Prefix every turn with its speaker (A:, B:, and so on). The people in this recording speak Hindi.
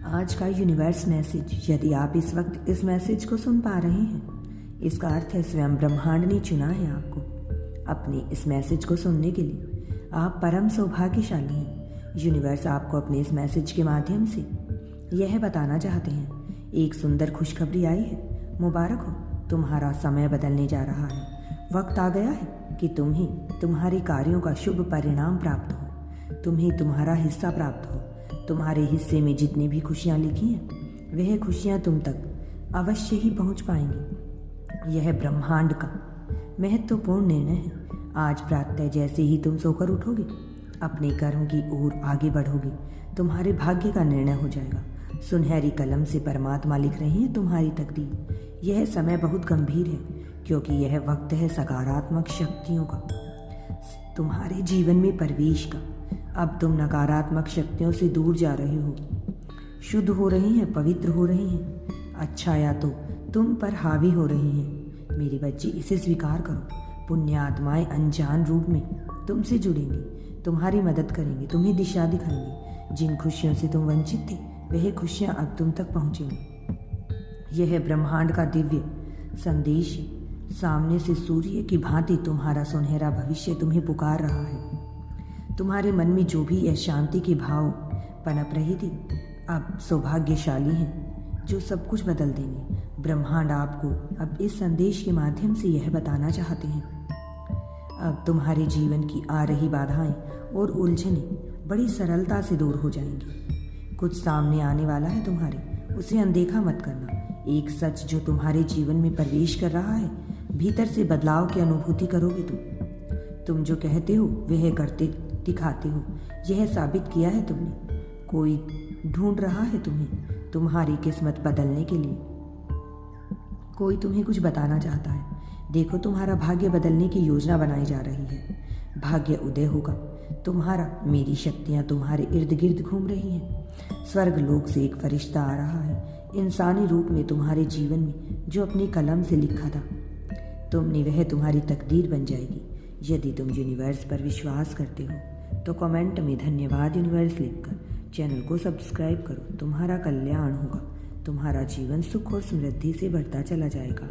A: आज का यूनिवर्स मैसेज, यदि आप इस वक्त इस मैसेज को सुन पा रहे हैं, इसका अर्थ है स्वयं ब्रह्मांड ने चुना है आपको अपने इस मैसेज को सुनने के लिए। आप परम सौभाग्यशाली हैं। यूनिवर्स आपको अपने इस मैसेज के माध्यम से यह बताना चाहते हैं, एक सुंदर खुशखबरी आई है। मुबारक हो, तुम्हारा समय बदलने जा रहा है। वक्त आ गया है कि तुम्हें तुम्हारे कार्यों का शुभ परिणाम प्राप्त हो, तुम्हें तुम्हारा हिस्सा प्राप्त हो। तुम्हारे हिस्से में जितनी भी खुशियाँ लिखी हैं, वह खुशियाँ तुम तक अवश्य ही पहुँच पाएंगी। यह ब्रह्मांड का महत्वपूर्ण निर्णय है। आज प्रातः जैसे ही तुम सोकर उठोगे, अपने कर्म की ओर आगे बढ़ोगे, तुम्हारे भाग्य का निर्णय हो जाएगा। सुनहरी कलम से परमात्मा लिख रहे हैं तुम्हारी तकदीर। यह समय बहुत गंभीर है, क्योंकि यह वक्त है सकारात्मक शक्तियों का, तुम्हारे जीवन में प्रवेश का। अब तुम नकारात्मक शक्तियों से दूर जा रहे हो, शुद्ध हो रही हैं, पवित्र हो रही हैं। अच्छा या तो तुम पर हावी हो रही हैं। मेरे बच्चे, इसे स्वीकार करो। पुण्य आत्माएं अनजान रूप में तुमसे जुड़ेंगी, तुम्हारी मदद करेंगी, तुम्हें दिशा दिखाएंगी। जिन खुशियों से तुम वंचित थे, वह खुशियाँ अब तुम तक पहुँचेंगी। यह ब्रह्मांड का दिव्य संदेश है। सामने से सूर्य की भांति तुम्हारा सुनहरा भविष्य तुम्हें पुकार रहा है। तुम्हारे मन में जो भी अशांति के भाव पनप रही थी, अब सौभाग्यशाली हैं, जो सब कुछ बदल देंगे। ब्रह्मांड आपको अब इस संदेश के माध्यम से यह बताना चाहते हैं, अब तुम्हारे जीवन की आ रही बाधाएं और उलझनें बड़ी सरलता से दूर हो जाएंगी। कुछ सामने आने वाला है तुम्हारे, उसे अनदेखा मत करना। एक सच जो तुम्हारे जीवन में प्रवेश कर रहा है, भीतर से बदलाव की अनुभूति करोगे तुम जो कहते हो वह करते दिखाते हो। यह साबित किया है तुमने। कोई ढूंढ रहा है तुम्हें, तुम्हारी किस्मत बदलने के लिए। कोई तुम्हें कुछ बताना चाहता है। देखो, तुम्हारा भाग्य बदलने की योजना बनाई जा रही है। भाग्य उदय होगा तुम्हारा। मेरी शक्तियाँ तुम्हारे इर्द गिर्द घूम रही हैं। स्वर्ग लोक से एक फरिश्ता आ रहा है, इंसानी रूप में तुम्हारे जीवन में जो अपनी कलम से लिखा था तुमने, वह तुम्हारी तकदीर बन जाएगी। यदि तुम यूनिवर्स पर विश्वास करते हो तो कमेंट में धन्यवाद यूनिवर्स लिखकर चैनल को सब्सक्राइब करो। तुम्हारा कल्याण होगा, तुम्हारा जीवन सुख और समृद्धि से बढ़ता चला जाएगा।